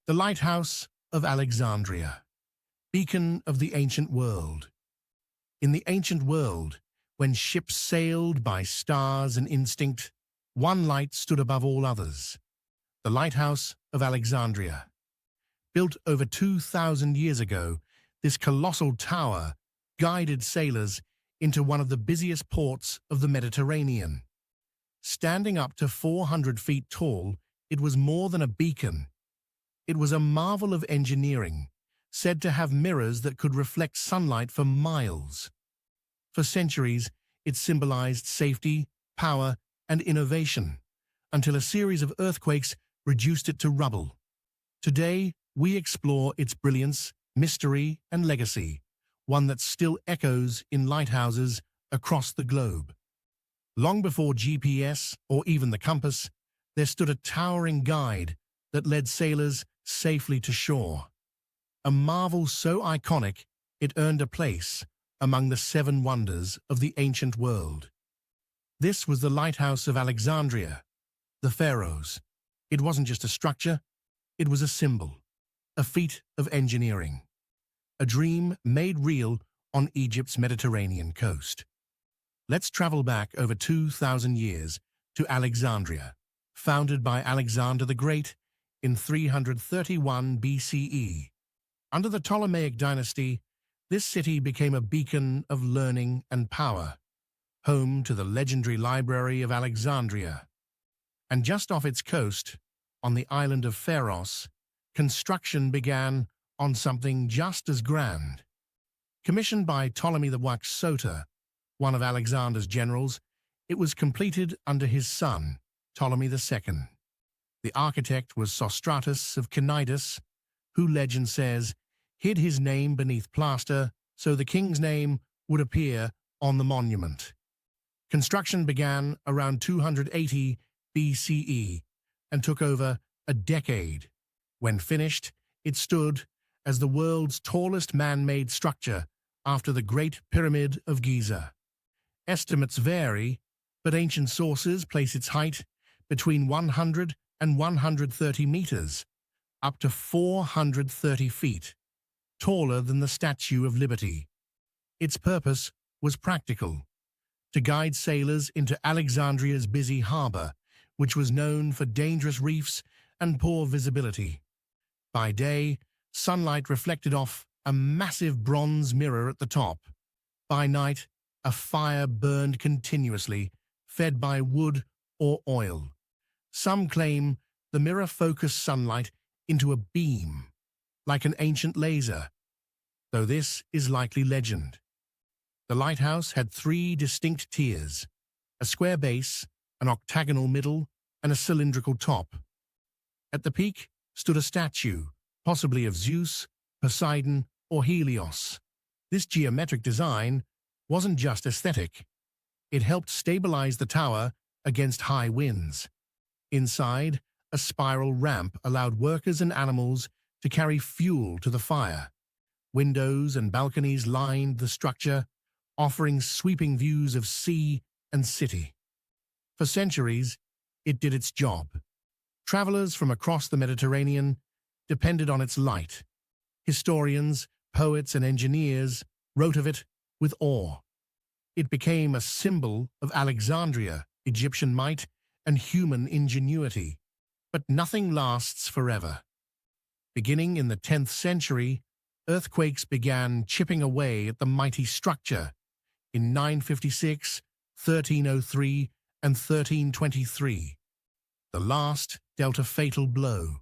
The Lighthouse of Alexandria, beacon of the ancient world. In the ancient world, when ships sailed by stars and instinct, one light stood above all others, the Lighthouse of Alexandria. Built over 2,000 years ago, this colossal tower guided sailors into one of the busiest ports of the Mediterranean. Standing up to 400 feet tall, it was more than a beacon. It was a marvel of engineering, said to have mirrors that could reflect sunlight for miles. For centuries, it symbolized safety, power, and innovation, until a series of earthquakes reduced it to rubble. Today, we explore its brilliance, mystery, and legacy, one that still echoes in lighthouses across the globe. Long before GPS or even the compass, there stood a towering guide that led sailors safely to shore. A marvel so iconic, it earned a place among the seven wonders of the ancient world. This was the Lighthouse of Alexandria, the Pharos. It wasn't just a structure, it was a symbol, a feat of engineering, a dream made real on Egypt's Mediterranean coast. Let's travel back over 2,000 years to Alexandria, founded by Alexander the Great in 331 BCE. Under the Ptolemaic dynasty, this city became a beacon of learning and power, home to the legendary Library of Alexandria. And just off its coast, on the island of Pharos, construction began on something just as grand. Commissioned by Ptolemy the Wax Soter, one of Alexander's generals, it was completed under his son, Ptolemy II. The architect was Sostratus of Cnidus, who legend says hid his name beneath plaster so the king's name would appear on the monument. Construction began around 280 BCE and took over a decade. When finished, it stood as the world's tallest man-made structure after the Great Pyramid of Giza. Estimates vary, but ancient sources place its height between 100 and 130 meters, up to 430 feet, taller than the Statue of Liberty. Its purpose was practical, to guide sailors into Alexandria's busy harbor, which was known for dangerous reefs and poor visibility. By day, sunlight reflected off a massive bronze mirror at the top. By night, a fire burned continuously, fed by wood or oil. Some claim the mirror focused sunlight into a beam, like an ancient laser, though this is likely legend. The lighthouse had three distinct tiers: a square base, an octagonal middle, and a cylindrical top. At the peak stood a statue, possibly of Zeus, Poseidon, or Helios. This geometric design wasn't just aesthetic. It helped stabilize the tower against high winds. Inside, a spiral ramp allowed workers and animals to carry fuel to the fire. Windows and balconies lined the structure, offering sweeping views of sea and city. For centuries, it did its job. Travelers from across the Mediterranean depended on its light. Historians, poets, and engineers wrote of it with awe. It became a symbol of Alexandria, Egyptian might, and human ingenuity. But nothing lasts forever. Beginning in the 10th century, earthquakes began chipping away at the mighty structure. In 956, 1303, and 1323, the last dealt a fatal blow.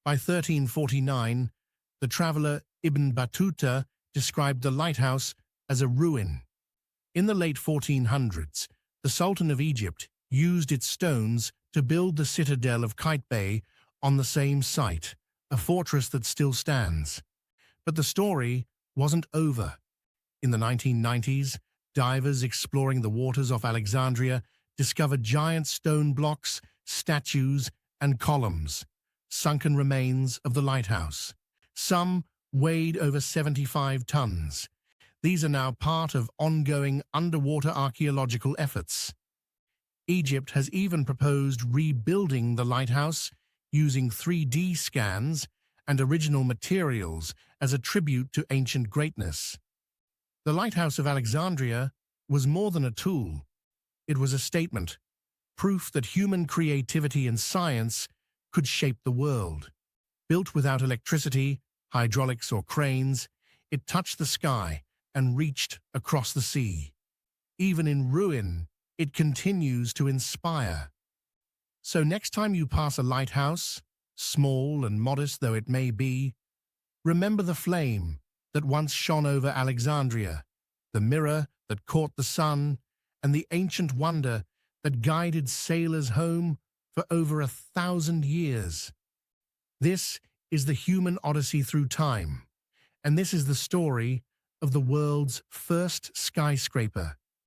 By 1349, the traveler Ibn Battuta described the lighthouse as a ruin. In the late 1400s, the Sultan of Egypt used its stones to build the citadel of Qaitbay on the same site, a fortress that still stands. But the story wasn't over. In the 1990s, divers exploring the waters off Alexandria discovered giant stone blocks, statues, and columns, sunken remains of the lighthouse. Some weighed over 75 tons. These are now part of ongoing underwater archaeological efforts. Egypt has even proposed rebuilding the lighthouse using 3D scans and original materials as a tribute to ancient greatness. The Lighthouse of Alexandria was more than a tool. It was a statement, proof that human creativity and science could shape the world. Built without electricity, hydraulics, or cranes, it touched the sky and reached across the sea. Even in ruin, it continues to inspire. So next time you pass a lighthouse, small and modest though it may be, remember the flame that once shone over Alexandria, the mirror that caught the sun, and the ancient wonder that guided sailors home for over 1,000 years. This is the human odyssey through time, and this is the story of the world's first skyscraper,